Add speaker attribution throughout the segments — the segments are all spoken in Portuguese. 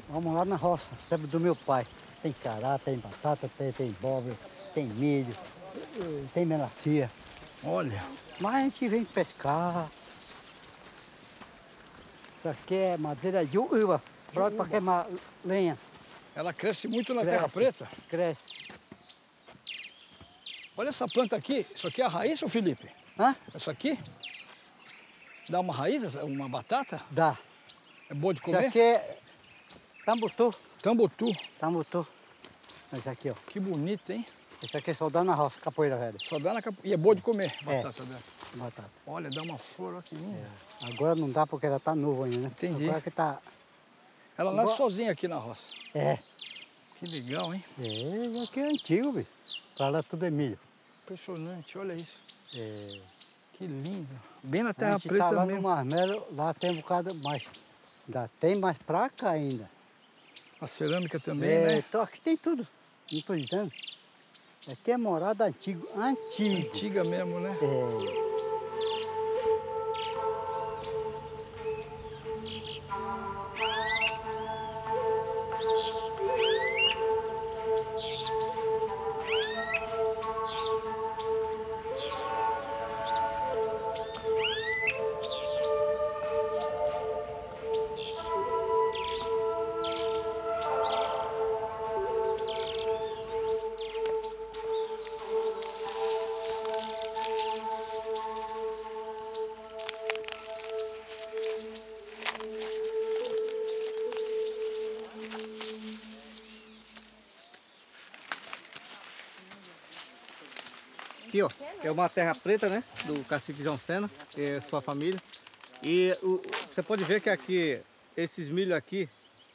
Speaker 1: Vamos lá na roça, sempre do meu pai. Tem cará, tem batata, tem abóbora, tem milho, tem melancia.
Speaker 2: Olha.
Speaker 1: Mas a gente vem pescar. Isso aqui é madeira de uva, pronto para queimar lenha.
Speaker 2: Ela cresce muito na
Speaker 1: Cresce,
Speaker 2: terra preta?
Speaker 1: Cresce.
Speaker 2: Olha essa planta aqui. Isso aqui é a raiz, ô Felipe?
Speaker 1: Hã?
Speaker 2: Isso aqui? Dá uma raiz, uma batata?
Speaker 1: Dá.
Speaker 2: É boa de comer?
Speaker 1: Isso aqui é tambutu.
Speaker 2: Tambutu.
Speaker 1: Tambutu. Esse aqui, ó.
Speaker 2: Que bonito, hein?
Speaker 1: Esse aqui só dá na roça, capoeira velha.
Speaker 2: Só dá na capoeira. E é boa de comer, batata dela.
Speaker 1: Batata.
Speaker 2: Olha, dá uma flor, olha que linda.
Speaker 1: Agora não dá porque ela tá nova ainda, né?
Speaker 2: Entendi.
Speaker 1: Agora que tá...
Speaker 2: Ela nasce sozinha aqui na roça.
Speaker 1: É.
Speaker 2: Que legal, hein?
Speaker 1: Isso aqui é antigo, bicho. Pra lá tudo é milho.
Speaker 2: Impressionante, olha isso.
Speaker 1: É.
Speaker 2: Que lindo. Bem na terra preta
Speaker 1: tá lá
Speaker 2: mesmo.
Speaker 1: no Marmelo, lá tem um bocado mais. Ainda tem mais pra cá ainda.
Speaker 2: A cerâmica também, né?
Speaker 1: Então aqui tem tudo. Não tô dizendo. Aqui é morada antiga.
Speaker 2: Antiga mesmo, né?
Speaker 1: É. Aqui, ó, é uma terra preta, né? Do cacique João Sena e sua família. E você pode ver que aqui, esses milho aqui,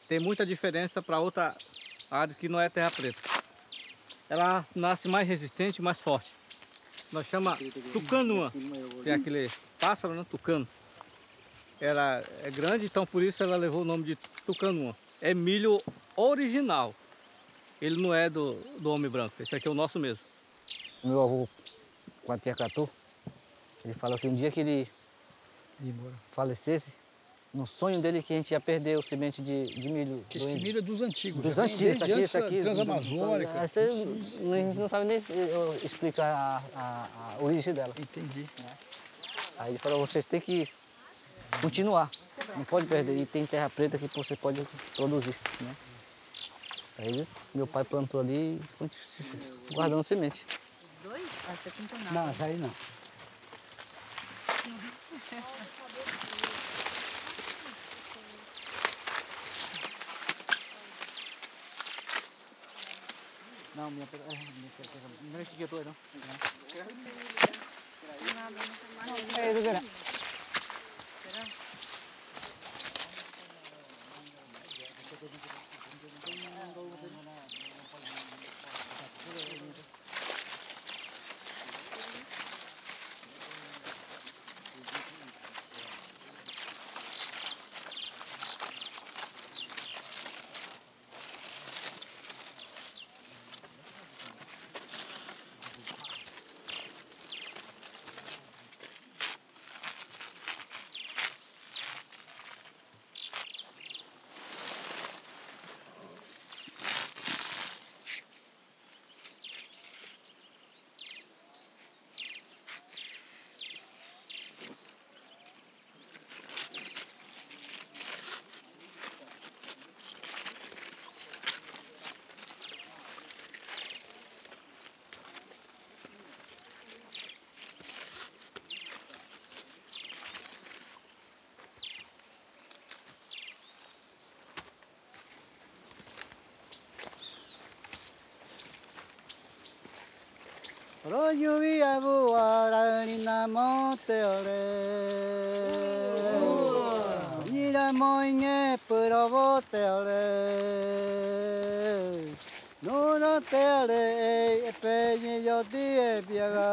Speaker 1: tem muita diferença para outra área que não é terra preta. Ela nasce mais resistente, mais forte. Nós chama tucanua. Tem aquele pássaro, né? Tucano. Ela é grande, então por isso ela levou o nome de tucanua. É milho original. Ele não é do homem branco. Esse aqui é o nosso mesmo.
Speaker 3: Meu avô, quando tinha 14, ele falou que um dia que ele falecesse, no sonho dele que a gente ia perder o semente de milho.
Speaker 2: Que esse milho é dos antigos.
Speaker 3: Dos antigos, isso aqui.
Speaker 2: Transamazônica.
Speaker 3: A gente não sabe nem explicar a origem dela.
Speaker 2: Entendi.
Speaker 3: Aí ele falou, vocês têm que continuar, não pode perder. E tem terra preta que você pode produzir, né? Aí meu pai plantou ali e foi guardando semente.
Speaker 4: Dois? Ah, você pintou nada.
Speaker 1: Não, essa aí não. Não, minha pera, não é que eu tô aí, não.
Speaker 4: Nada, não tem mais.
Speaker 3: É, do verão.
Speaker 1: Ro lluvia buara ni namo te ore. Ira moine provo te ore. No no te ore e peñe yo ti e piaga.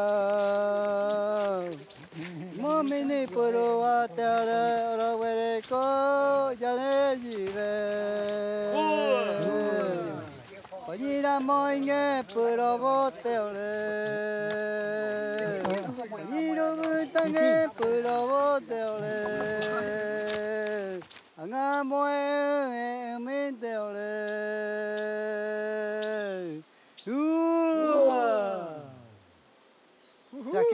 Speaker 1: Momini puro te ore ro were ko ya le jive. Ira moine provo te ore. Ira butange provo te ore. Anga moe me te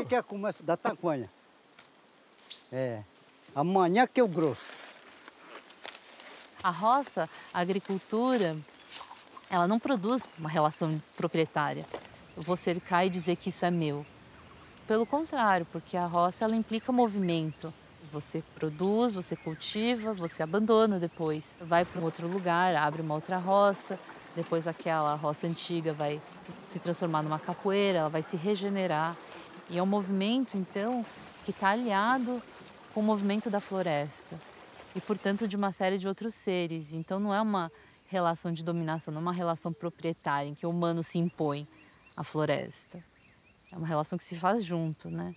Speaker 5: que é o começo da taquanha? Amanhã que é o grosso.
Speaker 6: A roça, a agricultura, ela não produz uma relação proprietária. Eu vou cercar e dizer que isso é meu. Pelo contrário, porque a roça ela implica movimento. Você produz, você cultiva, você abandona depois. Vai para um outro lugar, abre uma outra roça, depois aquela roça antiga vai se transformar numa capoeira, ela vai se regenerar. E é um movimento, então, que está aliado com o movimento da floresta e, portanto, de uma série de outros seres. Então, não é uma relação de dominação, não é uma relação proprietária em que o humano se impõe à floresta. É uma relação que se faz junto, né?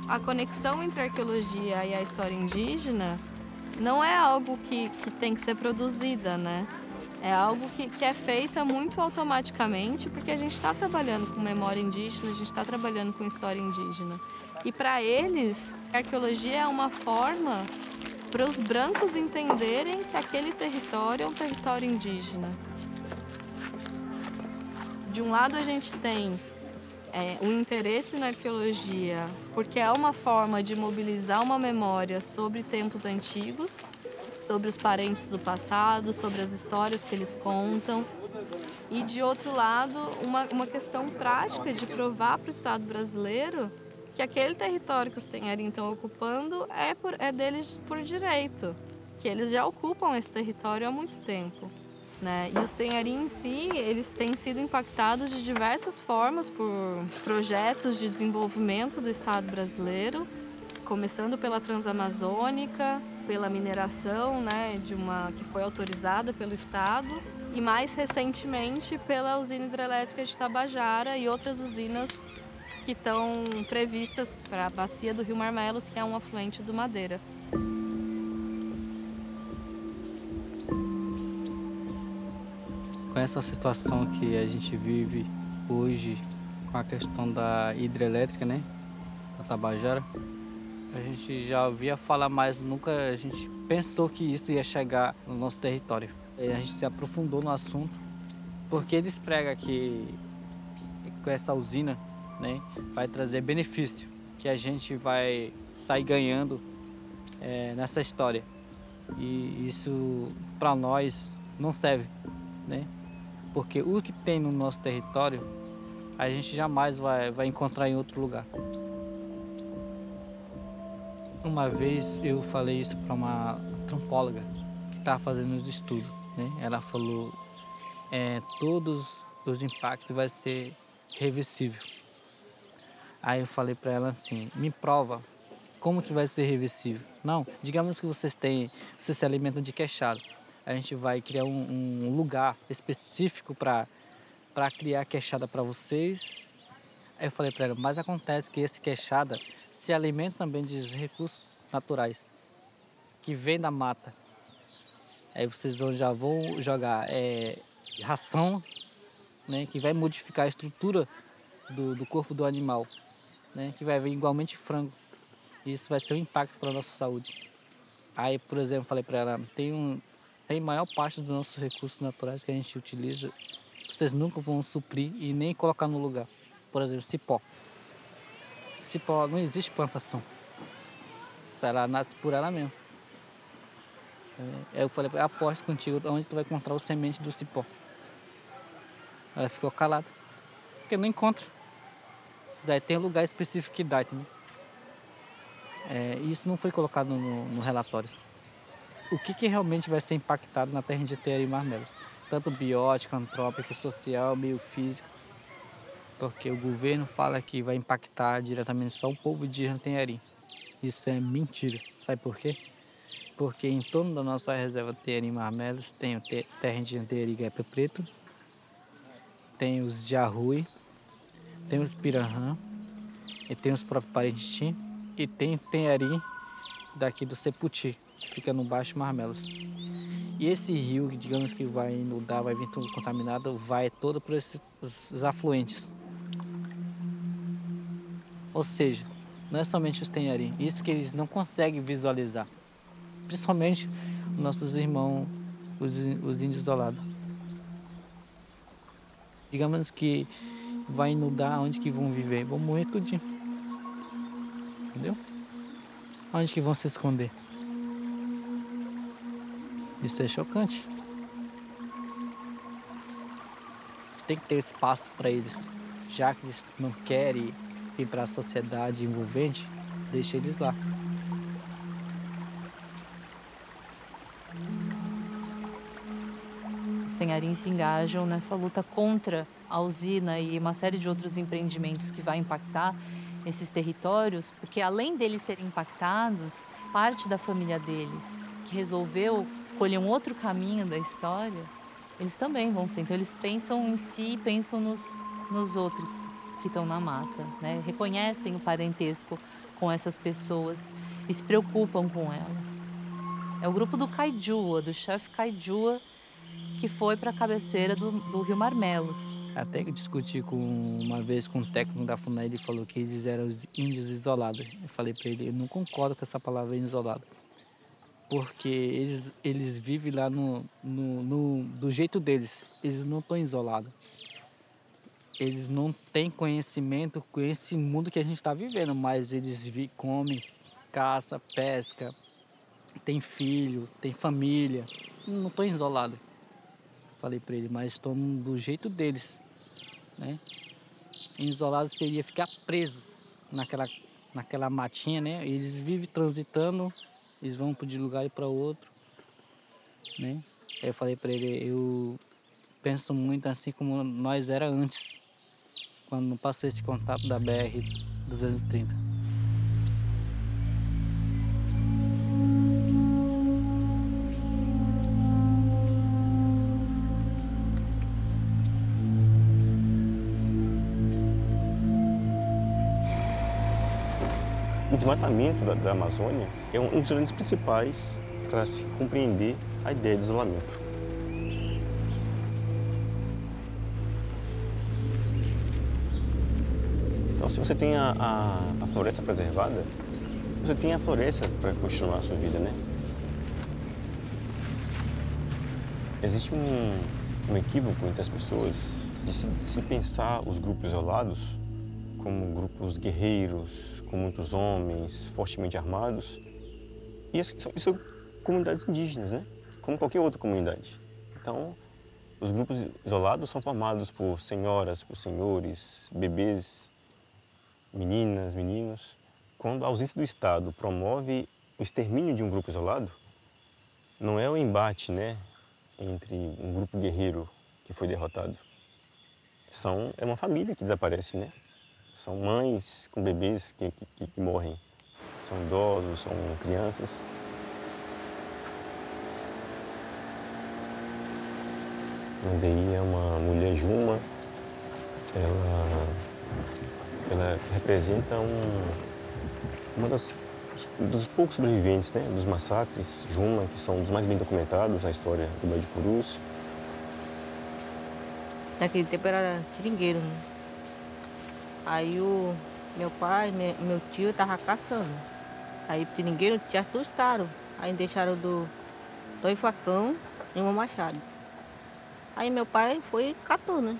Speaker 7: A conexão entre a arqueologia e a história indígena não é algo que tem que ser produzida, né? É algo que é feita muito automaticamente, porque a gente está trabalhando com memória indígena, a gente está trabalhando com história indígena. E para eles, a arqueologia é uma forma para os brancos entenderem que aquele território é um território indígena. De um lado, a gente tem o interesse na arqueologia, porque é uma forma de mobilizar uma memória sobre tempos antigos, sobre os parentes do passado, sobre as histórias que eles contam. E, de outro lado, uma questão prática de provar para o Estado brasileiro que aquele território que os Tenharim estão ocupando é deles por direito, que eles já ocupam esse território há muito tempo. Né? E os Tenharim em si, eles têm sido impactados de diversas formas por projetos de desenvolvimento do Estado brasileiro, começando pela Transamazônica, pela mineração, né, que foi autorizada pelo Estado, e mais recentemente pela usina hidrelétrica de Tabajara e outras usinas que estão previstas para a bacia do Rio Marmelos, que é um afluente do Madeira.
Speaker 1: Com essa situação que a gente vive hoje, com a questão da hidrelétrica, né, da Tabajara, a gente já ouvia falar, mas nunca a gente pensou que isso ia chegar no nosso território. E a gente se aprofundou no assunto, porque eles pregam que com essa usina, né, vai trazer benefício, que a gente vai sair ganhando nessa história. E isso para nós não serve, né? Porque o que tem no nosso território, a gente jamais vai encontrar em outro lugar. Uma vez eu falei isso para uma antropóloga que estava fazendo os estudos, né? Ela falou, todos os impactos vai ser reversível. Aí eu falei para ela assim, me prova como que vai ser reversível. Não, digamos que vocês se alimentam de queixada. A gente vai criar um lugar específico para criar queixada para vocês. Aí eu falei para ela, mas acontece que esse queixada se alimenta também de recursos naturais que vem da mata. Aí vocês já vão jogar ração, né, que vai modificar a estrutura do corpo do animal, né, que vai vir igualmente frango. E isso vai ser um impacto para a nossa saúde. Aí, por exemplo, falei para ela, tem maior parte dos nossos recursos naturais que a gente utiliza, vocês nunca vão suprir e nem colocar no lugar. Por exemplo, cipó. Cipó não existe plantação. Ela nasce por ela mesma. Eu falei, aposto contigo onde tu vai encontrar o semente do cipó. Ela ficou calada, porque não encontra. Isso daí tem um lugar específico que dá, né? Isso não foi colocado no relatório. O que realmente vai ser impactado na terra de Tenharim e Marmelos? Tanto biótico, antrópico, social, biofísico. Porque o governo fala que vai impactar diretamente só o povo de Tenharim. Isso é mentira. Sabe por quê? Porque em torno da nossa reserva Tenharim e Marmelos tem o terra indígena Tenharim Gaipa Preto, tem os Jarrui, tem os Pirahã, e tem os próprios Parintins, e tem Tenharim daqui do Seputi, que fica no Baixo Marmelos. E esse rio, digamos que vai inundar, vai vir tudo contaminado, vai todo por esses afluentes. Ou seja, não é somente os Tenharim, isso que eles não conseguem visualizar. Principalmente nossos irmãos, os índios isolados. Digamos que vai inundar, onde que vão viver? Vão morrer tudinho. Entendeu? Onde que vão se esconder? Isso é chocante. Tem que ter espaço para eles. Já que eles não querem ir para a sociedade envolvente, deixa eles lá.
Speaker 6: Os Tenharim se engajam nessa luta contra a usina e uma série de outros empreendimentos que vai impactar esses territórios, porque além deles serem impactados, parte da família deles, que resolveu escolher um outro caminho da história, eles também vão ser. Então eles pensam em si, pensam nos outros que estão na mata, né? Reconhecem o parentesco com essas pessoas e se preocupam com elas. É o grupo do Kaijua, do chefe Kaijua, que foi para a cabeceira do Rio Marmelos.
Speaker 3: Até que eu discuti uma vez com um técnico da FUNAI, ele falou que eles eram os índios isolados. Eu falei para ele, eu não concordo com essa palavra isolado, porque eles vivem lá do jeito deles, eles não estão isolados. Eles não têm conhecimento com esse mundo que a gente está vivendo, mas eles comem, caça, pesca, tem filho, tem família, não estão isolados. Falei para ele, mas estão do jeito deles, né? Isolado seria ficar preso naquela matinha, né? Eles vivem transitando, eles vão de lugar para outro, né? Aí eu falei para ele, eu penso muito assim como nós era antes, quando não passou esse contato da BR-230.
Speaker 8: O desmatamento da Amazônia é um dos elementos principais para se compreender a ideia de isolamento. Então, se você tem a floresta preservada, você tem a floresta para continuar a sua vida, né? Existe um equívoco entre as pessoas de se pensar os grupos isolados como grupos guerreiros, com muitos homens, fortemente armados. E isso são comunidades indígenas, né? Como qualquer outra comunidade. Então, os grupos isolados são formados por senhoras, por senhores, bebês, meninas, meninos. Quando a ausência do Estado promove o extermínio de um grupo isolado, não é o embate, né, entre um grupo guerreiro que foi derrotado. É uma família que desaparece, né? São mães com bebês que morrem. São idosos, são crianças. Daí é uma mulher Juma. Ela representa uma dos poucos sobreviventes, né, dos massacres Juma, que são dos mais bem documentados na história do Baía de Purus.
Speaker 9: Naquele tempo era seringueiro, né? Aí o meu pai, meu tio tava caçando. Aí o seringueiro te assustaram. Aí deixaram dois facão e uma machado. Aí meu pai foi e catou, né?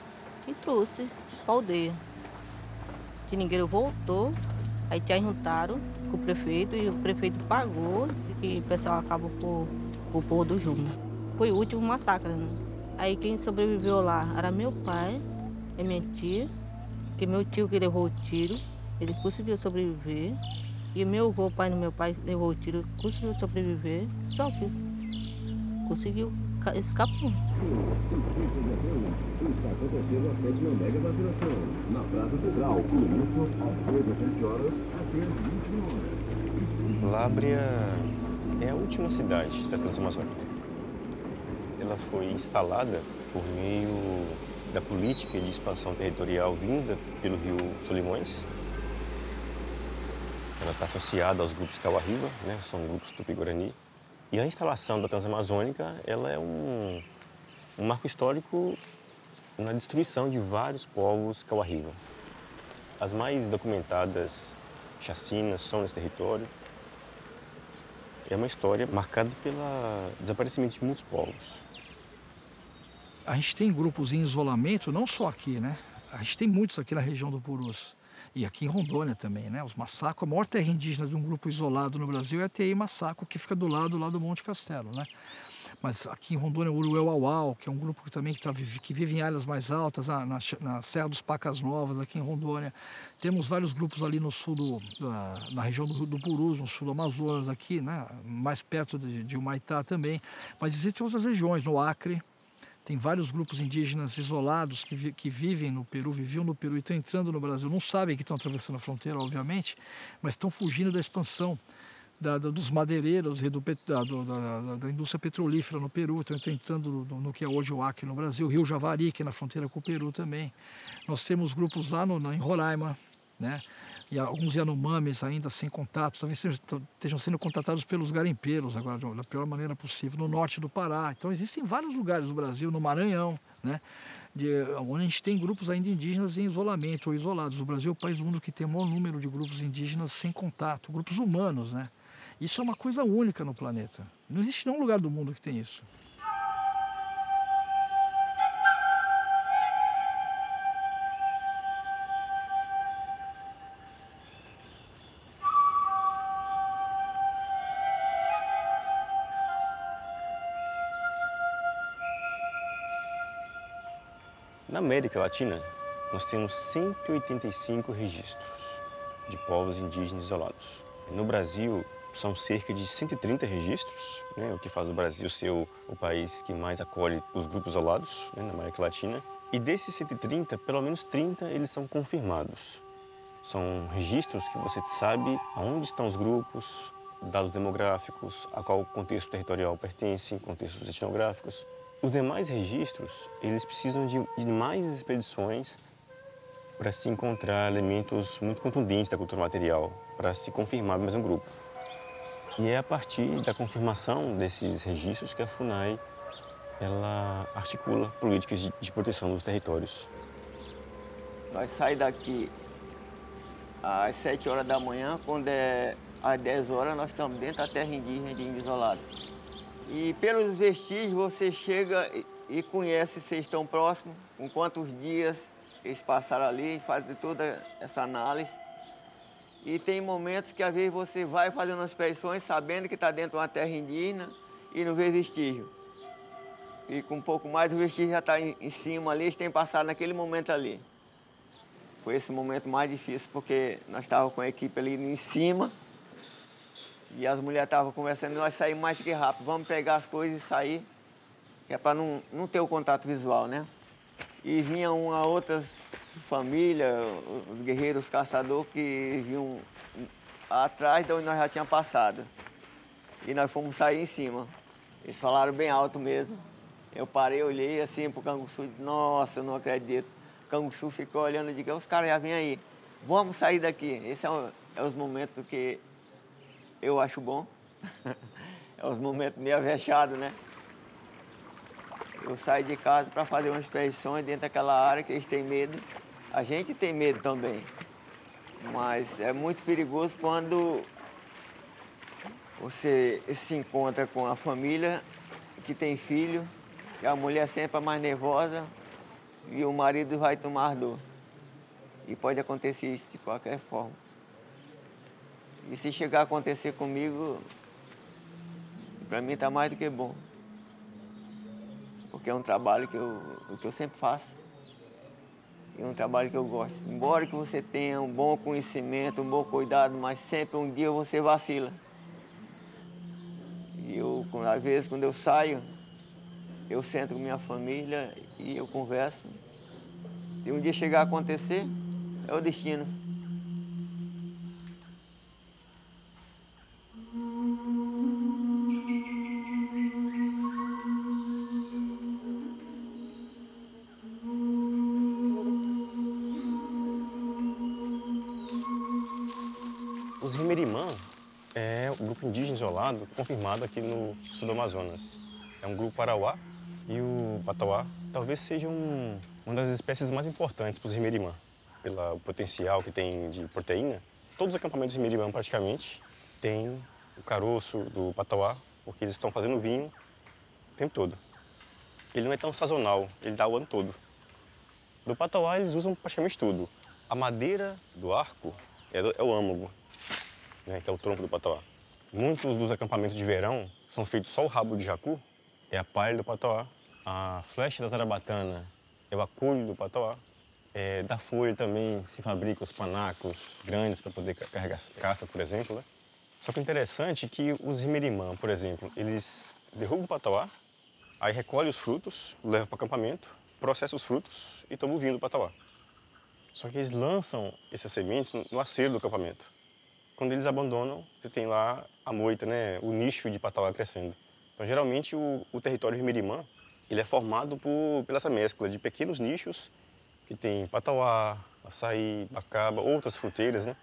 Speaker 9: E trouxe pra aldeia. O seringueiro voltou, aí te juntaram com o prefeito e o prefeito pagou, que o pessoal acabou por o povo do Juma. Foi o último massacre, né? Aí quem sobreviveu lá era meu pai e minha tia, que meu tio que levou o tiro, ele conseguiu sobreviver. E meu avô, pai do meu pai, levou o tiro, conseguiu sobreviver, só que conseguiu, escapou.
Speaker 10: Está acontecendo a 7ª mega vacinação na Praça Central, começo às 17h até às 21h.
Speaker 8: Lábrea é a última cidade da Transamazônica. Ela foi instalada por meio da política de expansão territorial vinda pelo rio Solimões. Ela está associada aos grupos Kawahriwa, né? São grupos Tupi-Guarani. E a instalação da Transamazônica, ela é um marco histórico na destruição de vários povos Kawahriwa. As mais documentadas chacinas são nesse território. É uma história marcada pelo desaparecimento de muitos povos.
Speaker 2: A gente tem grupos em isolamento, não só aqui, né? A gente tem muitos aqui na região do Purus. E aqui em Rondônia também, né? Os Massacos, a maior terra indígena de um grupo isolado no Brasil é a TI Massaco, que fica do lado lá do Monte Castelo, né? Mas aqui em Rondônia, o Uruê-Uauau, que é um grupo que também que vive em áreas mais altas, na Serra dos Pacas Novas, aqui em Rondônia. Temos vários grupos ali no sul, na região do Purus, no sul do Amazonas, aqui, né? Mais perto de Humaitá também. Mas existem outras regiões, no Acre. Tem vários grupos indígenas isolados que vivem no Peru, viviam no Peru e estão entrando no Brasil. Não sabem que estão atravessando a fronteira, obviamente, mas estão fugindo da expansão dos madeireiros e da indústria petrolífera no Peru. Estão entrando no que é hoje o Acre no Brasil, Rio Javari, que é na fronteira com o Peru também. Nós temos grupos lá em Roraima, né? e alguns Yanomamis ainda sem contato, talvez estejam sendo contatados pelos garimpeiros agora da pior maneira possível, no norte do Pará. Então existem vários lugares do Brasil, no Maranhão, né, onde a gente tem grupos ainda indígenas em isolamento ou isolados. O Brasil é o país do mundo que tem o maior número de grupos indígenas sem contato, grupos humanos, né? Isso é uma coisa única no planeta. Não existe nenhum lugar do mundo que tem isso.
Speaker 8: Na América Latina, nós temos 185 registros de povos indígenas isolados. No Brasil, são cerca de 130 registros, né, o que faz o Brasil ser o país que mais acolhe os grupos isolados, né, na América Latina. E desses 130, pelo menos 30 eles são confirmados. São registros que você sabe aonde estão os grupos, dados demográficos, a qual contexto territorial pertencem, contextos etnográficos. Os demais registros, eles precisam de mais expedições para se encontrar elementos muito contundentes da cultura material, para se confirmar mais um grupo. E é a partir da confirmação desses registros que a FUNAI ela articula políticas de proteção dos territórios.
Speaker 11: Nós saímos daqui às 7 horas da manhã, quando é às 10 horas nós estamos dentro da terra indígena de Índio Isolado. E pelos vestígios você chega e conhece se estão próximos, com quantos dias eles passaram ali, faz toda essa análise. E tem momentos que às vezes você vai fazendo as expedições sabendo que está dentro de uma terra indígena e não vê vestígio. E com um pouco mais o vestígio já está em cima ali, eles têm passado naquele momento ali. Foi esse momento mais difícil porque nós estávamos com a equipe ali em cima e as mulheres estavam conversando e nós saímos mais que rápido. Vamos pegar as coisas e sair, que é para não ter o contato visual, né? E vinha uma outra família, os guerreiros, os caçadores, que vinham atrás de onde nós já tínhamos passado. E nós fomos sair em cima. Eles falaram bem alto mesmo. Eu parei, olhei assim pro Canguçu e disse, nossa, eu não acredito. O Canguçu ficou olhando e disse, os caras já vêm aí, vamos sair daqui. Esse é os momentos que eu acho bom. É os momentos meio avexados, né? Eu saio de casa para fazer umas expedições dentro daquela área que eles têm medo. A gente tem medo também. Mas é muito perigoso quando você se encontra com a família que tem filho, e a mulher sempre é mais nervosa e o marido vai tomar dor. E pode acontecer isso de qualquer forma. E se chegar a acontecer comigo, para mim está mais do que bom. Porque é um trabalho que eu sempre faço. E é um trabalho que eu gosto. Embora que você tenha um bom conhecimento, um bom cuidado, mas sempre um dia você vacila. E eu, às vezes, quando eu saio, eu sento com minha família e eu converso. Se um dia chegar a acontecer, é o destino.
Speaker 8: Os Rimerimã é um grupo indígena isolado confirmado aqui no sul do Amazonas. É um grupo arauá e o patauá talvez seja uma das espécies mais importantes para os Rimerimã, pelo potencial que tem de proteína. Todos os acampamentos Rimerimã praticamente têm o caroço do patauá, porque eles estão fazendo vinho o tempo todo. Ele não é tão sazonal, ele dá o ano todo. Do patauá eles usam praticamente tudo. A madeira do arco é o âmago, né, que é o tronco do patauá. Muitos dos acampamentos de verão são feitos só o rabo de jacu, é a palha do patauá. A flecha da zarabatana é o acolho do patauá. Da folha também se fabricam os panacos grandes para poder carregar caça, por exemplo, né? Só que o interessante é que os Rimerimã, por exemplo, eles derrubam o patauá, aí recolhem os frutos, levam para o acampamento, processam os frutos e tomam o vinho do patauá. Só que eles lançam essas sementes no aceiro do acampamento. Quando eles abandonam, você tem lá a moita, né, o nicho de patauá crescendo. Então, geralmente, o território Rimerimã ele é formado pela essa mescla de pequenos nichos que tem patauá, açaí, bacaba, outras fruteiras, né?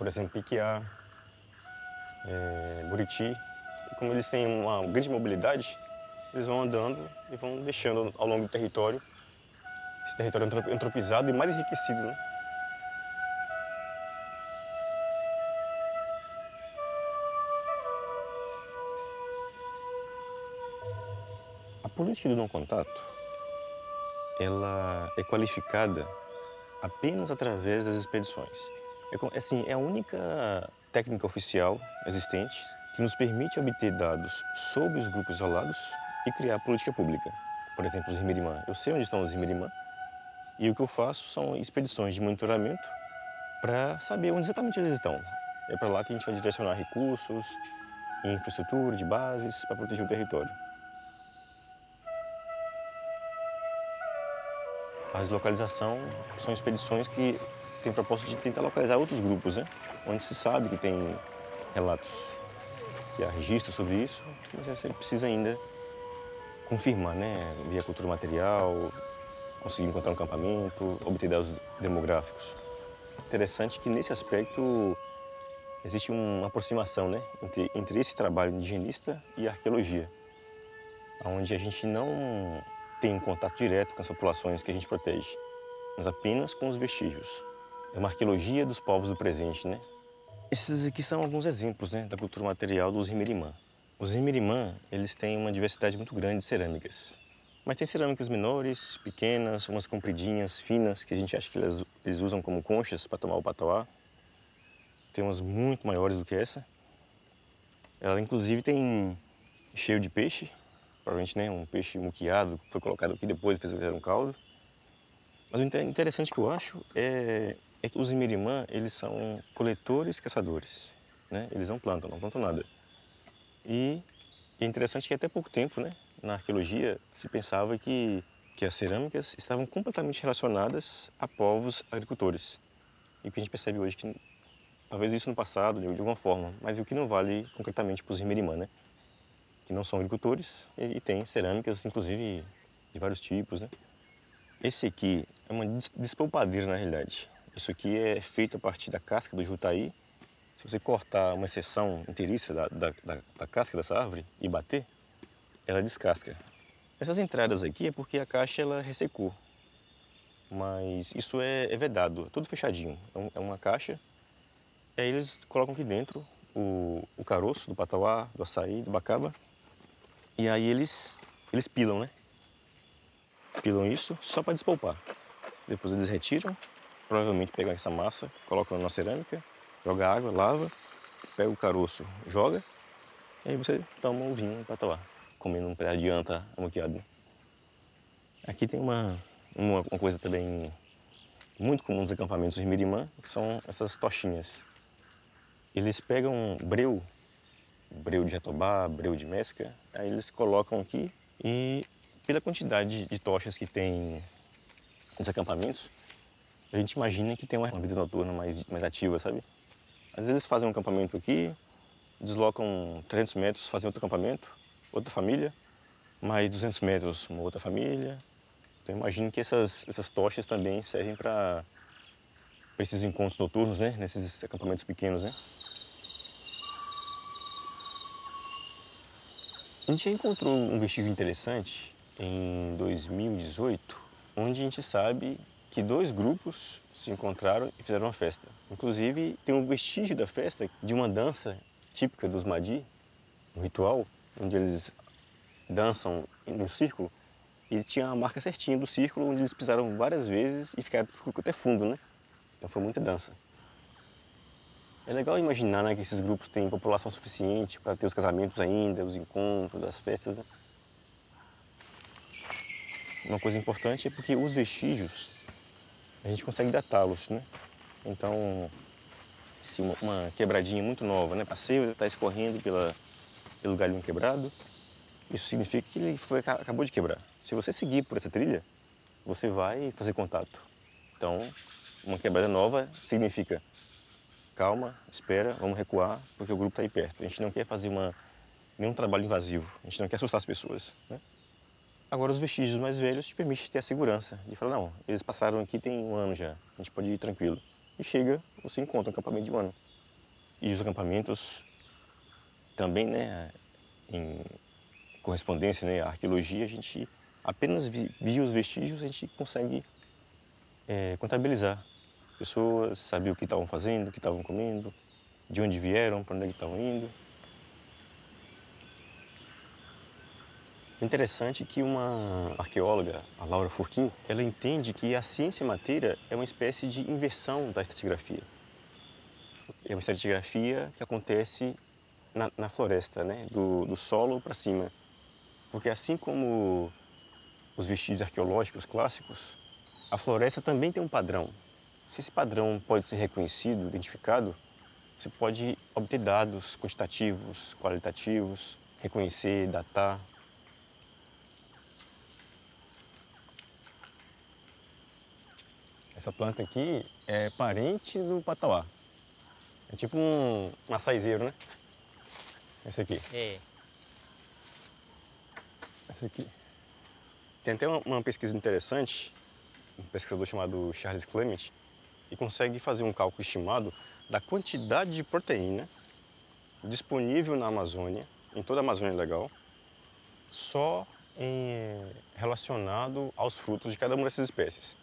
Speaker 8: por exemplo, Piquiá, Buriti. E como eles têm uma grande mobilidade, eles vão andando e vão deixando ao longo do território, esse território antropizado e mais enriquecido, né? A política do não contato, ela é qualificada apenas através das expedições. É a única técnica oficial existente que nos permite obter dados sobre os grupos isolados e criar política pública. Por exemplo, os Rimirimã. Eu sei onde estão os Rimirimã e o que eu faço são expedições de monitoramento para saber onde exatamente eles estão. É para lá que a gente vai direcionar recursos, infraestrutura de bases para proteger o território. A deslocalização são expedições que têm o propósito de tentar localizar outros grupos, né? Onde se sabe que tem relatos, que há registro sobre isso, mas você precisa ainda confirmar, né? Via cultura material, conseguir encontrar um acampamento, obter dados demográficos. Interessante que nesse aspecto existe uma aproximação, né? Entre esse trabalho indigenista e a arqueologia, onde a gente não tem um contato direto com as populações que a gente protege, mas apenas com os vestígios. É uma arqueologia dos povos do presente, né? Esses aqui são alguns exemplos, né, da cultura material dos Rimirimã. Os Rimirimã, eles têm uma diversidade muito grande de cerâmicas. Mas tem cerâmicas menores, pequenas, umas compridinhas, finas, que a gente acha que eles usam como conchas para tomar o patauá. Tem umas muito maiores do que essa. Ela, inclusive, tem cheio de peixe. Provavelmente, né, um peixe muqueado, foi colocado aqui depois, fez um caldo. Mas o interessante que eu acho é que os Rimirimã, eles são coletores e caçadores, né? Eles não plantam nada. E é interessante que até pouco tempo, né, na arqueologia, se pensava que as cerâmicas estavam completamente relacionadas a povos agricultores. E o que a gente percebe hoje que talvez isso no passado, de alguma forma, mas o que não vale concretamente para os Rimirimã, né? Que não são agricultores e tem cerâmicas, inclusive, de vários tipos, né? Esse aqui é uma despolpadeira, na realidade. Isso aqui é feito a partir da casca do jutaí. Se você cortar uma seção inteiriça da casca dessa árvore e bater, ela descasca. Essas entradas aqui é porque a caixa ela ressecou. Mas isso é vedado, é tudo fechadinho. É uma caixa. E aí eles colocam aqui dentro o caroço do patauá, do açaí, do bacaba. E aí eles pilam, né? Pilam isso só para despolpar. Depois eles retiram, provavelmente pegam essa massa, colocam na cerâmica, joga água, lava, pega o caroço, joga, e aí você toma o vinho para tomar, comendo um pedaço de anta amoqueado. Aqui tem uma coisa também muito comum nos acampamentos de Rimirimã, que são essas tochinhas. Eles pegam breu de jatobá, breu de mesca, aí eles colocam aqui e pela quantidade de tochas que tem nos acampamentos, a gente imagina que tem uma vida noturna mais ativa, sabe? Às vezes eles fazem um acampamento aqui, deslocam 300 metros, fazem outro acampamento, outra família, mais 200 metros, uma outra família. Então imagino que essas tochas também servem para esses encontros noturnos, né? Nesses acampamentos pequenos, né? A gente já encontrou um vestígio interessante em 2018, onde a gente sabe que 2 grupos se encontraram e fizeram uma festa. Inclusive, tem um vestígio da festa de uma dança típica dos Madi, um ritual, onde eles dançam no círculo, e tinha a marca certinha do círculo, onde eles pisaram várias vezes e ficou até fundo, né? Então foi muita dança. É legal imaginar, né, que esses grupos têm população suficiente para ter os casamentos ainda, os encontros, as festas, né? Uma coisa importante é porque os vestígios, a gente consegue datá-los, né? Então, se uma quebradinha muito nova, né, passeio está escorrendo pelo galinho quebrado, isso significa que ele acabou de quebrar. Se você seguir por essa trilha, você vai fazer contato. Então, uma quebrada nova significa calma, espera, vamos recuar, porque o grupo está aí perto. A gente não quer fazer nenhum trabalho invasivo, a gente não quer assustar as pessoas, né? Agora, os vestígios mais velhos te permitem ter a segurança de falar, não, eles passaram aqui tem 1 ano já, a gente pode ir tranquilo. E chega, você encontra um acampamento de 1 ano. e os acampamentos também, né, em correspondência, né, à arqueologia, a gente apenas via os vestígios, a gente consegue contabilizar. Pessoas sabiam o que estavam fazendo, o que estavam comendo, de onde vieram, para onde é que estavam indo. Interessante que uma arqueóloga, a Laura Furquim, ela entende que a ciência-matéria é uma espécie de inversão da estratigrafia. É uma estratigrafia que acontece na floresta, né? do solo para cima. Porque assim como os vestígios arqueológicos clássicos, a floresta também tem um padrão. Se esse padrão pode ser reconhecido, identificado, você pode obter dados quantitativos, qualitativos, reconhecer, datar. Essa planta aqui é parente do patauá. É tipo um açaizeiro, né? Esse aqui.
Speaker 12: É.
Speaker 8: Esse aqui. Tem até uma pesquisa interessante, um pesquisador chamado Charles Clement, e consegue fazer um cálculo estimado da quantidade de proteína disponível na Amazônia, em toda a Amazônia Legal, só relacionado aos frutos de cada uma dessas espécies.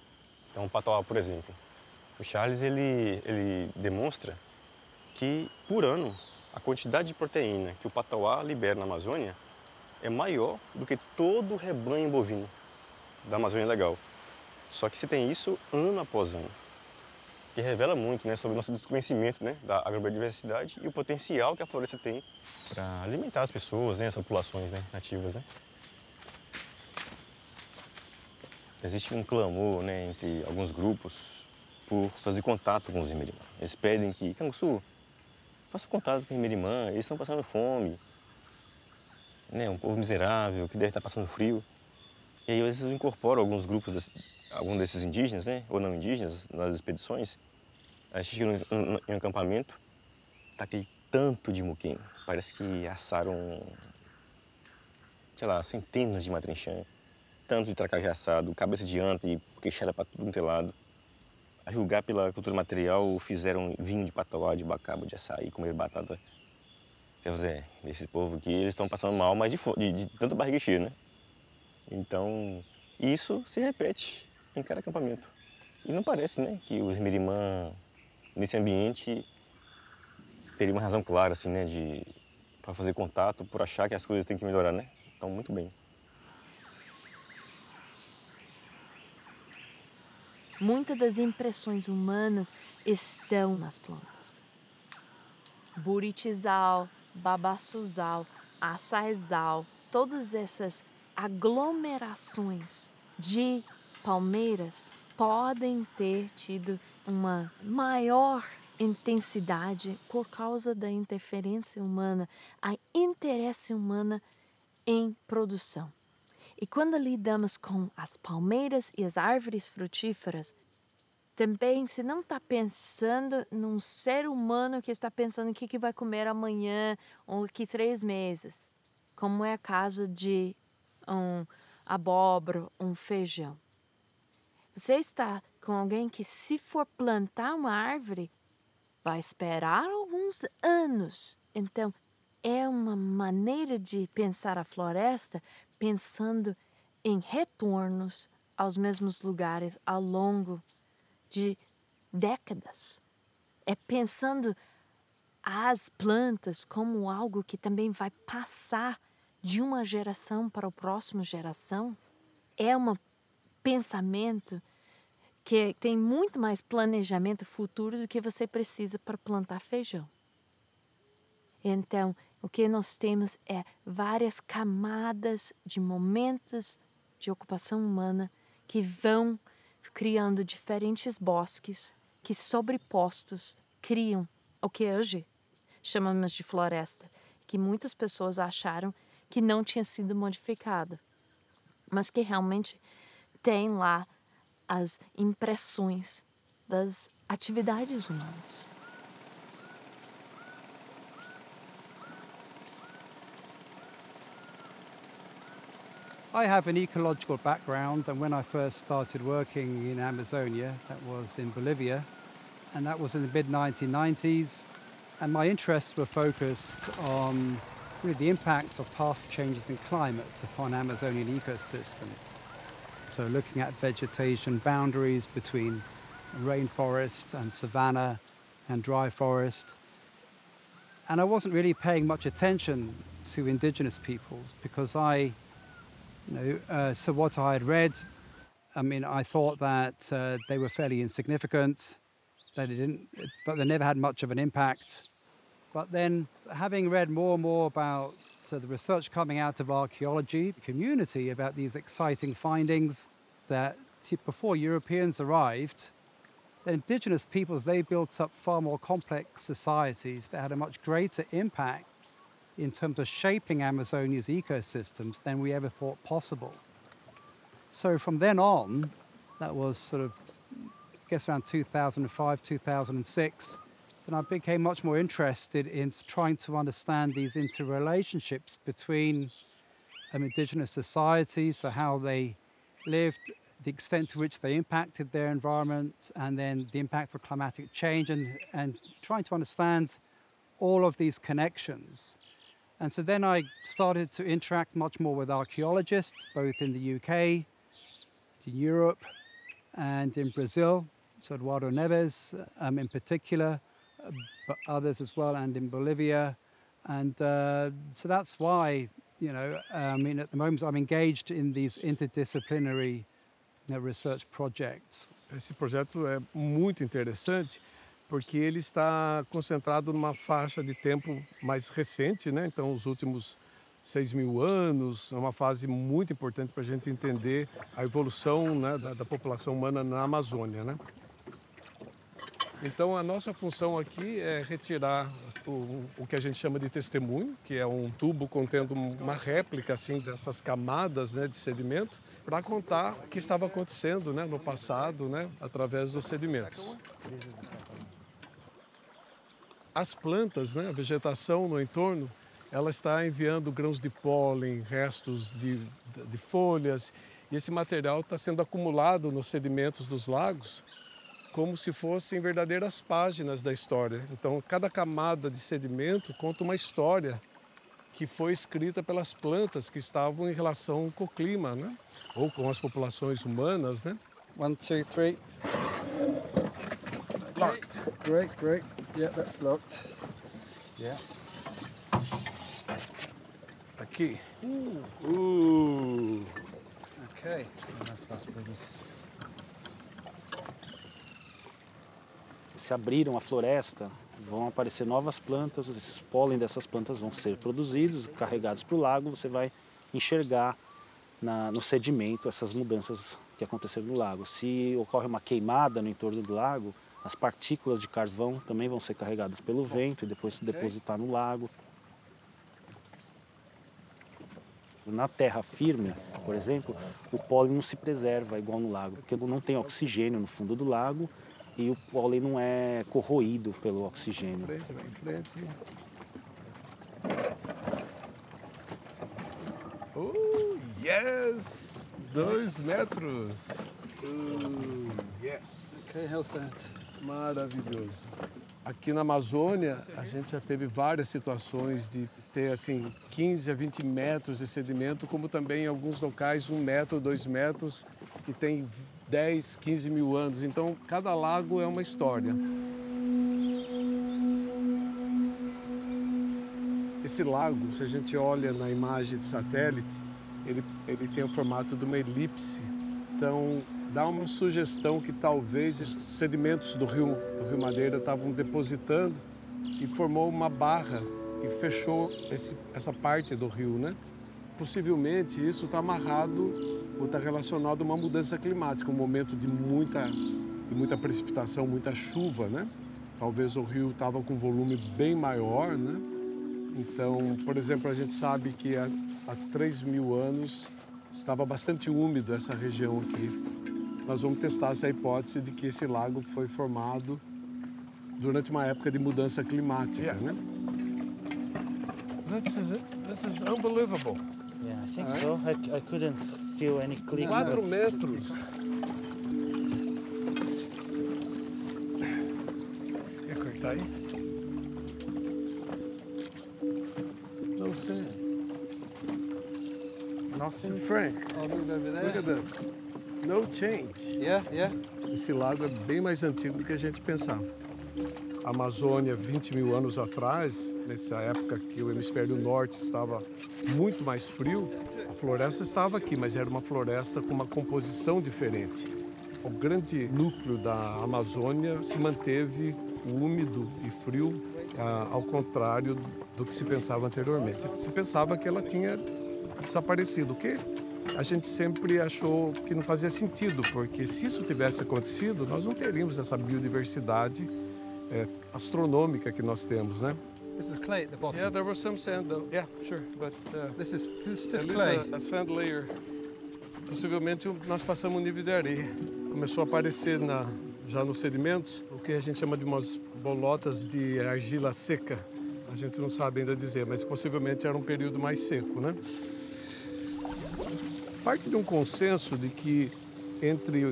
Speaker 8: Então, o patauá, por exemplo. O Charles ele demonstra que, por ano, a quantidade de proteína que o patauá libera na Amazônia é maior do que todo o rebanho bovino da Amazônia Legal. Só que se tem isso ano após ano, que revela muito, né, sobre o nosso desconhecimento, né, da agrobiodiversidade e o potencial que a floresta tem para alimentar as pessoas, né, as populações, né, nativas. Né? Existe um clamor, né, entre alguns grupos por fazer contato com os Imirimã. Eles pedem que, Canguçu, faça contato com os Imirimã, eles estão passando fome. Né, um povo miserável, que deve estar passando frio. E aí, às vezes, eu incorporo alguns grupos, alguns desses indígenas, né, ou não indígenas, nas expedições. A gente chega em um acampamento, tá aquele tanto de muquim. Parece que assaram, sei lá, centenas de matrinchã. Tanto de tracajá assado, cabeça de anta e queixada para tudo quanto é lado. A julgar pela cultura material, fizeram vinho de patauá, de bacaba, de açaí, comer batata. Quer dizer, esse povo aqui, eles estão passando mal, mas de tanta barriga cheia, né? Então, isso se repete em cada acampamento. E não parece, né, que os Mirimã, nesse ambiente, teriam uma razão clara, assim, né, para fazer contato, por achar que as coisas têm que melhorar, né? Então, muito bem.
Speaker 6: Muitas das impressões humanas estão nas plantas. Buritizal, babaçuzal, açaizal, todas essas aglomerações de palmeiras podem ter tido uma maior intensidade por causa da interferência humana, a interesse humana em produção. E quando lidamos com as palmeiras e as árvores frutíferas, também se não está pensando num ser humano que está pensando o que vai comer amanhã ou daqui 3 meses, como é o caso de um abóbora, um feijão. Você está com alguém que, se for plantar uma árvore, vai esperar alguns anos. Então, é uma maneira de pensar a floresta pensando em retornos aos mesmos lugares ao longo de décadas. É pensando as plantas como algo que também vai passar de uma geração para a próxima geração. É um pensamento que tem muito mais planejamento futuro do que você precisa para plantar feijão. Então, o que nós temos é várias camadas de momentos de ocupação humana que vão criando diferentes bosques que, sobrepostos, criam o que hoje chamamos de floresta, que muitas pessoas acharam que não tinha sido modificado, mas que realmente tem lá as impressões das atividades humanas.
Speaker 5: I have an ecological background, and when I first started working in Amazonia, that was in Bolivia, and that was in the mid-1990s, And my interests were focused on really the impact of past changes in climate upon Amazonian ecosystem. So looking at vegetation boundaries between rainforest and savanna and dry forest. And I wasn't really paying much attention to indigenous peoples because so what I had read, I mean, I thought that they were fairly insignificant, that they never had much of an impact. But then having read more and more about the research coming out of archaeology community about these exciting findings that before Europeans arrived, the indigenous peoples, they built up far more complex societies that had a much greater impact in terms of shaping Amazonia's ecosystems than we ever thought possible. So from then on, that was sort of, I guess around 2005, 2006, then I became much more interested in trying to understand these interrelationships between indigenous societies, so how they lived, the extent to which they impacted their environment, and then the impact of climatic change, and trying to understand all of these connections. And so then I started to interact much more with archaeologists, both in the UK, in Europe, and in Brazil, so Eduardo Neves in particular, but others as well, and in Bolivia. And so that's why, I mean, at the moment I'm engaged in these interdisciplinary research projects.
Speaker 12: Esse projeto é muito interessante porque ele está concentrado numa faixa de tempo mais recente, né? Então, os últimos 6.000 anos, é uma fase muito importante para a gente entender a evolução, né, da população humana na Amazônia, né? Então, a nossa função aqui é retirar o que a gente chama de testemunho, que é um tubo contendo uma réplica assim, dessas camadas, né, de sedimento, para contar o que estava acontecendo, né, no passado, né, através dos sedimentos. As plantas, né, a vegetação no entorno, ela está enviando grãos de pólen, restos de folhas, e esse material está sendo acumulado nos sedimentos dos lagos, como se fossem verdadeiras páginas da história. Então, cada camada de sedimento conta uma história que foi escrita pelas plantas que estavam em relação com o clima, né? Ou com as populações humanas, né?
Speaker 5: 1, 2, 3. Locked. Great, great. Yeah, that's locked. Yeah.
Speaker 12: Aqui.
Speaker 5: Okay.
Speaker 13: Se abriram a floresta, vão aparecer novas plantas, esses pólen dessas plantas vão ser produzidos, carregados para o lago, você vai enxergar no sedimento essas mudanças que aconteceram no lago. Se ocorre uma queimada no entorno do lago, as partículas de carvão também vão ser carregadas pelo vento e depois se depositar no lago. Na terra firme, por exemplo, o pólen não se preserva igual no lago, porque não tem oxigênio no fundo do lago e o pólen não é corroído pelo oxigênio.
Speaker 12: Yes! 2 metros! Yes!
Speaker 5: Okay, how's that?
Speaker 12: Maravilhoso. Aqui na Amazônia, a gente já teve várias situações de ter assim 15 a 20 metros de sedimento, como também em alguns locais 1 metro, 2 metros, que tem 10, 15 mil anos. Então, cada lago é uma história. Esse lago, se a gente olha na imagem de satélite, ele tem o formato de uma elipse. Então, dá uma sugestão que talvez os sedimentos do Rio Madeira estavam depositando e formou uma barra e fechou essa parte do rio, né? Possivelmente isso está amarrado ou está relacionado a uma mudança climática, um momento de muita precipitação, muita chuva, né? Talvez o rio estava com um volume bem maior, né? Então, por exemplo, a gente sabe que há 3.000 anos estava bastante úmido essa região aqui. Nós vamos testar essa hipótese de que esse lago foi formado durante uma época de mudança climática, né? This is unbelievable.
Speaker 13: Yeah, I think so. I couldn't feel any click.
Speaker 12: 4 metros. Quer cortar aí? 100%. Nothing. Frank, look at this. No change.
Speaker 14: Yeah.
Speaker 12: Esse lago é bem mais antigo do que a gente pensava. A Amazônia, 20 mil anos atrás, nessa época que o hemisfério norte estava muito mais frio, a floresta estava aqui, mas era uma floresta com uma composição diferente. O grande núcleo da Amazônia se manteve úmido e frio, ao contrário do que se pensava anteriormente. Se pensava que ela tinha desaparecido, o que a gente sempre achou que não fazia sentido, porque se isso tivesse acontecido, nós não teríamos essa biodiversidade astronômica que nós temos, né?
Speaker 14: This is clay at the bottom.
Speaker 12: Yeah, there was some sand though. Yeah, sure, but
Speaker 14: this is stiff
Speaker 12: at
Speaker 14: clay.
Speaker 12: least a sand layer. Possivelmente nós passamos um nível de areia. Começou a aparecer já nos sedimentos o que a gente chama de umas bolotas de argila seca. A gente não sabe ainda dizer, mas possivelmente era um período mais seco, né? Parte de um consenso de que entre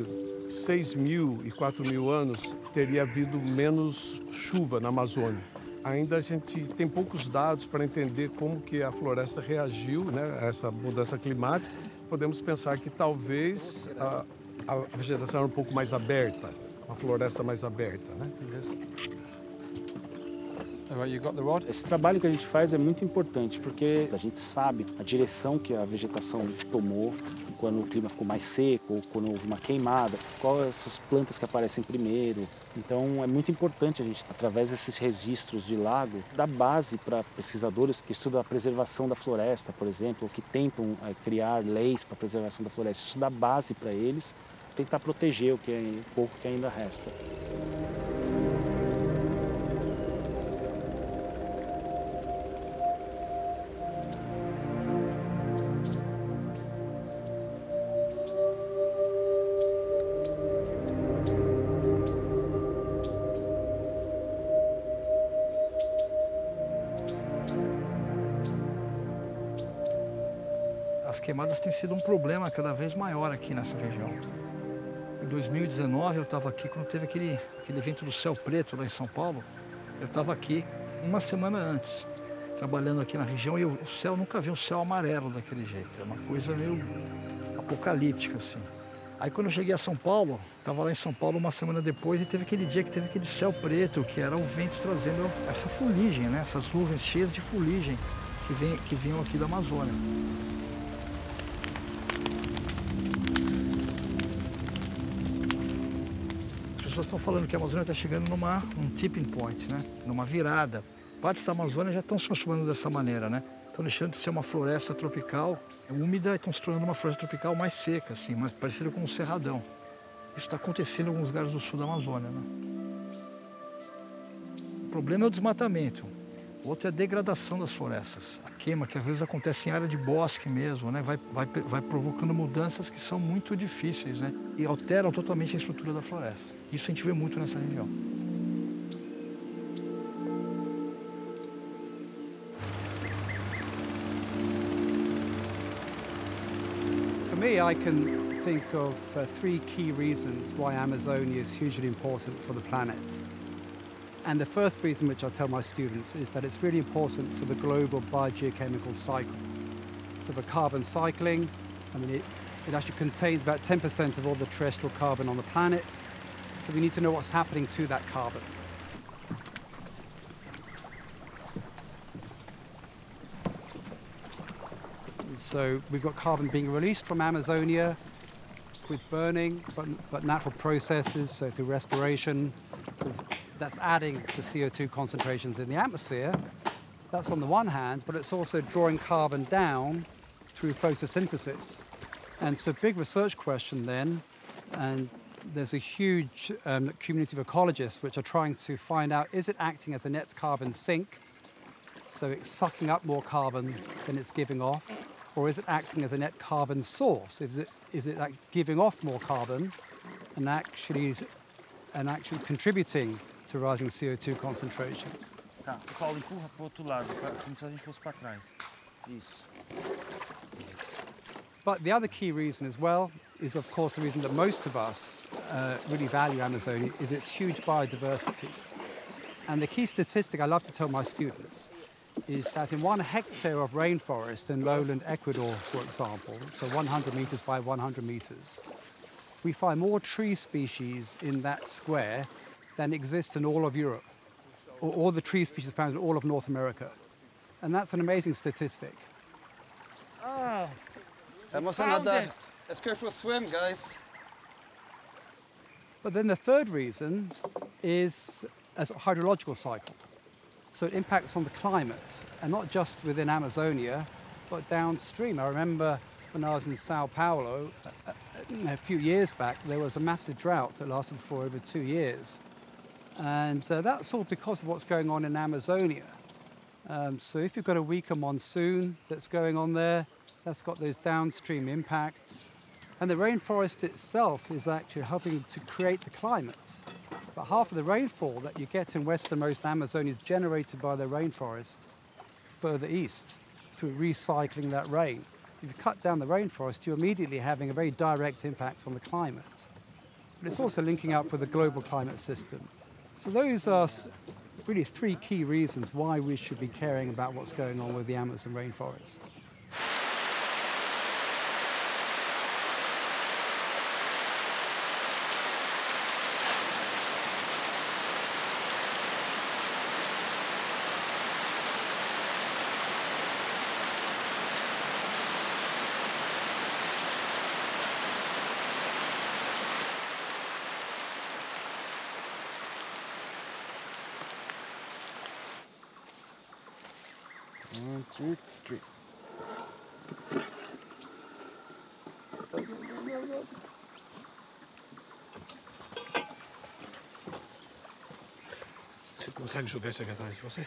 Speaker 12: 6.000 e 4.000 anos teria havido menos chuva na Amazônia. Ainda a gente tem poucos dados para entender como que a floresta reagiu, né, a essa mudança climática. Podemos pensar que talvez a vegetação era um pouco mais aberta, uma floresta mais aberta, né?
Speaker 13: Esse trabalho que a gente faz é muito importante porque a gente sabe a direção que a vegetação tomou quando o clima ficou mais seco ou quando houve uma queimada, quais essas plantas que aparecem primeiro. Então é muito importante a gente, através desses registros de lago, dar base para pesquisadores que estudam a preservação da floresta, por exemplo, ou que tentam criar leis para a preservação da floresta. Isso dá base para eles tentar proteger o pouco que ainda resta.
Speaker 2: As queimadas têm sido um problema cada vez maior aqui nessa região. Em 2019 eu estava aqui quando teve aquele evento do Céu Preto lá em São Paulo. Eu estava aqui uma semana antes, trabalhando aqui na região, e o céu, nunca vi um céu amarelo daquele jeito. É uma coisa meio apocalíptica, assim. Aí quando eu cheguei a São Paulo, estava lá em São Paulo uma semana depois, e teve aquele dia que teve aquele céu preto, que era o vento trazendo essa fuligem, né? Essas nuvens cheias de fuligem que vinham aqui da Amazônia. As pessoas estão falando que a Amazônia está chegando num tipping point, né? Numa virada. Partes da Amazônia já estão se transformando dessa maneira, né? Estão deixando de ser uma floresta tropical úmida e estão se tornando uma floresta tropical mais seca, assim, mais parecida com um cerradão. Isso está acontecendo em alguns lugares do sul da Amazônia, né? O problema é o desmatamento. O outro é a degradação das florestas. A queima, que às vezes acontece em área de bosque mesmo, né? Vai provocando mudanças que são muito difíceis, né? E alteram totalmente a estrutura da floresta. Isso a gente vê muito nessa região.
Speaker 5: For me, I can think of 3 key reasons why Amazonia is hugely important for the planet. And the first reason, which I tell my students, is that it's really important for the global biogeochemical cycle. So for carbon cycling, I mean, it actually contains about 10% of all the terrestrial carbon on the planet. So we need to know what's happening to that carbon. And so we've got carbon being released from Amazonia with burning, but natural processes, so through respiration, that's adding to CO2 concentrations in the atmosphere. That's on the one hand, but it's also drawing carbon down through photosynthesis. And so big research question then, and there's a huge community of ecologists which are trying to find out, is it acting as a net carbon sink? So it's sucking up more carbon than it's giving off, or is it acting as a net carbon source? Is it like giving off more carbon and actually contributing to rising CO2 concentrations?
Speaker 13: Tá, Paulo, empurra pro outro lado, como se a gente fosse para trás. Isso.
Speaker 5: But the other key reason as well is, of course, the reason that most of us really value Amazonia is its huge biodiversity. And the key statistic I love to tell my students is that in 1 hectare of rainforest in lowland Ecuador, for example, so 100 meters by 100 meters, we find more tree species in that square than exist in all of Europe, or all the tree species found in all of North America. And that's an amazing statistic.
Speaker 14: Ah, that was another. Let's go for a swim, guys.
Speaker 5: But then the third reason is a hydrological cycle. So it impacts on the climate, and not just within Amazonia, but downstream. I remember when I was in Sao Paulo a few years back, there was a massive drought that lasted for over 2 years. And that's all because of what's going on in Amazonia. So if you've got a weaker monsoon that's going on there, that's got those downstream impacts. And the rainforest itself is actually helping to create the climate. But half of the rainfall that you get in westernmost Amazonia is generated by the rainforest further east through recycling that rain. If you cut down the rainforest, you're immediately having a very direct impact on the climate. But it's also linking up with the global climate system. So those are really 3 key reasons why we should be caring about what's going on with the Amazon rainforest.
Speaker 12: One, two, three. Go, go, go, go, go. Você consegue jogar isso aqui atrás de você?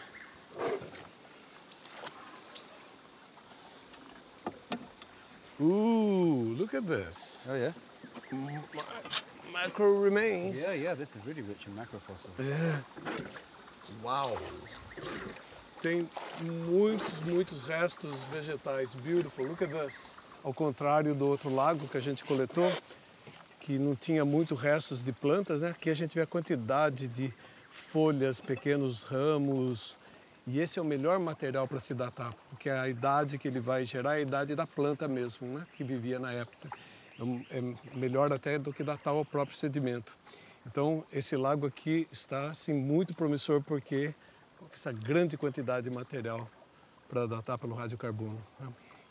Speaker 12: Ooh, look at this.
Speaker 14: Oh, yeah?
Speaker 12: Macro remains.
Speaker 14: Yeah, this is really rich in macrofossils.
Speaker 12: É. Uau! Tem muitos restos vegetais. Beautiful, look at this. Ao contrário do outro lago que a gente coletou, que não tinha muito restos de plantas, né? Aqui a gente vê a quantidade de folhas, pequenos ramos. E esse é o melhor material para se datar, porque a idade que ele vai gerar é a idade da planta mesmo, né? Que vivia na época. É melhor até do que datar o próprio sedimento. Então, esse lago aqui está assim, muito promissor, porque essa grande quantidade de material para datar pelo radiocarbono.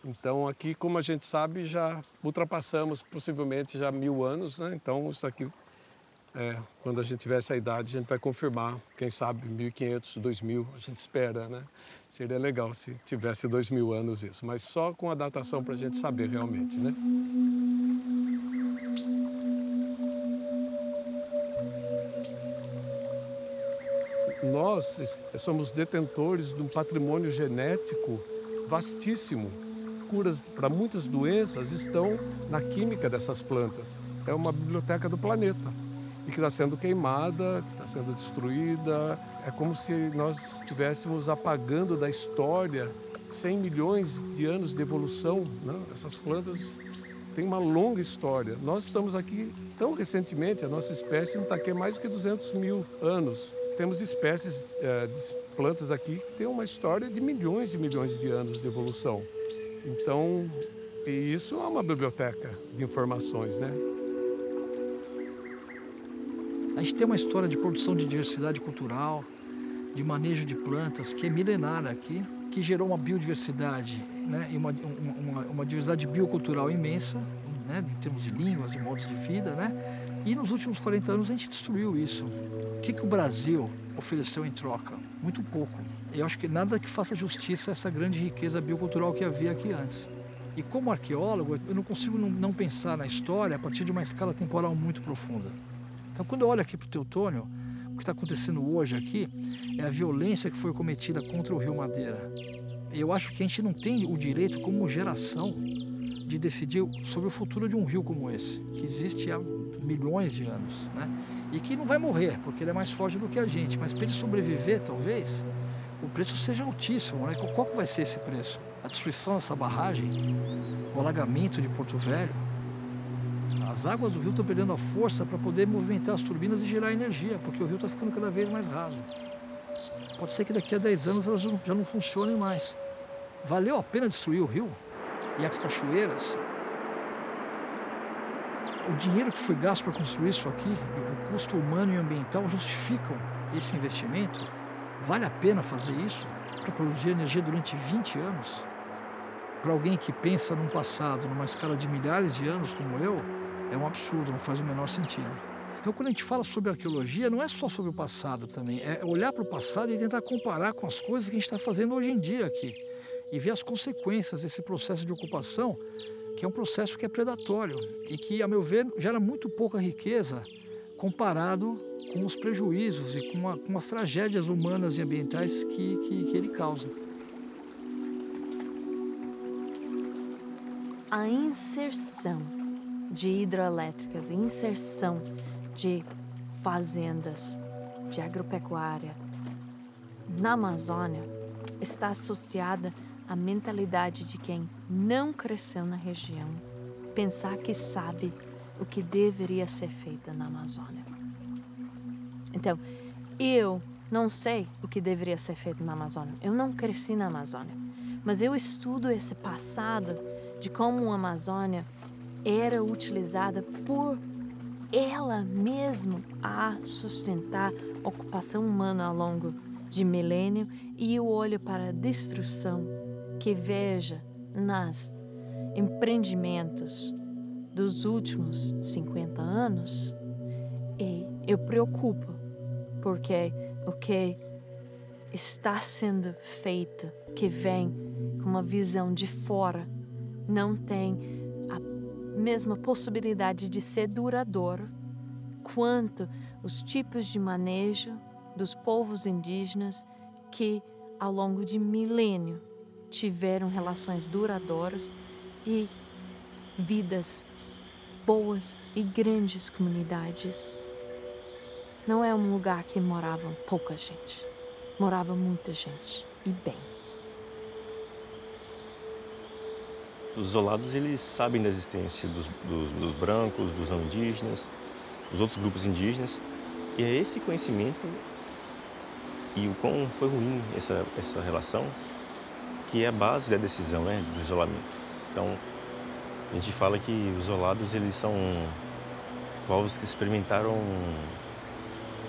Speaker 12: Então aqui, como a gente sabe, já ultrapassamos possivelmente já 1000 anos, né? Então isso aqui, quando a gente tiver essa idade, a gente vai confirmar, quem sabe 1500, 2000, a gente espera, né? Seria legal se tivesse 2000 anos isso, mas só com a datação para a gente saber realmente, né? Nós somos detentores de um patrimônio genético vastíssimo. Curas para muitas doenças estão na química dessas plantas. É uma biblioteca do planeta e que está sendo queimada, que está sendo destruída. É como se nós estivéssemos apagando da história 100 milhões de anos de evolução, né? Essas plantas têm uma longa história. Nós estamos aqui tão recentemente, a nossa espécie não está aqui há mais do que 200 mil anos. Temos espécies de plantas aqui que têm uma história de milhões e milhões de anos de evolução. Então, e isso é uma biblioteca de informações, né?
Speaker 2: A gente tem uma história de produção de diversidade cultural, de manejo de plantas, que é milenária aqui, que gerou uma biodiversidade, né? E uma diversidade biocultural imensa, né? Em termos de línguas, de modos de vida, né? E nos últimos 40 anos a gente destruiu isso. O que o Brasil ofereceu em troca? Muito pouco. Eu acho que nada que faça justiça a essa grande riqueza biocultural que havia aqui antes. E como arqueólogo, eu não consigo não pensar na história a partir de uma escala temporal muito profunda. Então, quando eu olho aqui para o Teutônio, o que está acontecendo hoje aqui é a violência que foi cometida contra o Rio Madeira. Eu acho que a gente não tem o direito, como geração, de decidir sobre o futuro de um rio como esse, que existe há milhões de anos, né? E que não vai morrer, porque ele é mais forte do que a gente, mas para ele sobreviver, talvez, o preço seja altíssimo, né? Qual que vai ser esse preço? A destruição dessa barragem, o alagamento de Porto Velho. As águas do rio estão perdendo a força para poder movimentar as turbinas e gerar energia, porque o rio está ficando cada vez mais raso. Pode ser que daqui a 10 anos elas já não funcionem mais. Valeu a pena destruir o rio e as cachoeiras? O dinheiro que foi gasto para construir isso aqui, o custo humano e ambiental justificam esse investimento? Vale a pena fazer isso para produzir energia durante 20 anos? Para alguém que pensa num passado, numa escala de milhares de anos como eu, é um absurdo, não faz o menor sentido. Então, quando a gente fala sobre arqueologia, não é só sobre o passado também, é olhar para o passado e tentar comparar com as coisas que a gente está fazendo hoje em dia aqui e ver as consequências desse processo de ocupação, que é um processo que é predatório e que, a meu ver, gera muito pouca riqueza comparado com os prejuízos e com as tragédias humanas e ambientais que ele causa.
Speaker 6: A inserção de hidrelétricas, inserção de fazendas, de agropecuária na Amazônia está associada à mentalidade de quem não cresceu na região, pensar que sabe o que deveria ser feito na Amazônia. Então, eu não sei o que deveria ser feito na Amazônia. Eu não cresci na Amazônia, mas eu estudo esse passado de como a Amazônia era utilizada por ela mesma a sustentar a ocupação humana ao longo de milênio, e eu olho para a destruição que vejo nos empreendimentos dos últimos 50 anos e eu preocupo porque o que está sendo feito, que vem com uma visão de fora, não tem a mesma possibilidade de ser duradouro quanto os tipos de manejo dos povos indígenas que, ao longo de milênio, tiveram relações duradouras e vidas boas e grandes comunidades. Não é um lugar que morava pouca gente, morava muita gente e bem.
Speaker 8: Os isolados, eles sabem da existência dos brancos, dos não indígenas, dos outros grupos indígenas, e é esse conhecimento e o quão foi ruim essa relação que é a base da decisão, né, do isolamento. Então, a gente fala que os isolados, eles são povos que experimentaram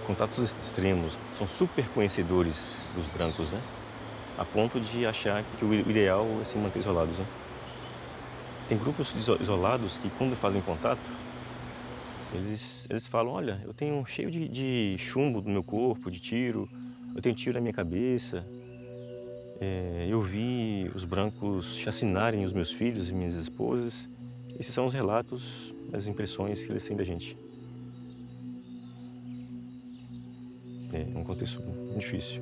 Speaker 8: contatos extremos, são super conhecedores dos brancos, né, a ponto de achar que o ideal é se manter isolados, né. Tem grupos isolados que, quando fazem contato, eles falam, olha, eu tenho cheio de chumbo no meu corpo, de tiro, eu tenho tiro na minha cabeça, eu vi os brancos chacinarem os meus filhos e minhas esposas. Esses são os relatos, as impressões que eles têm da gente. É um contexto muito difícil.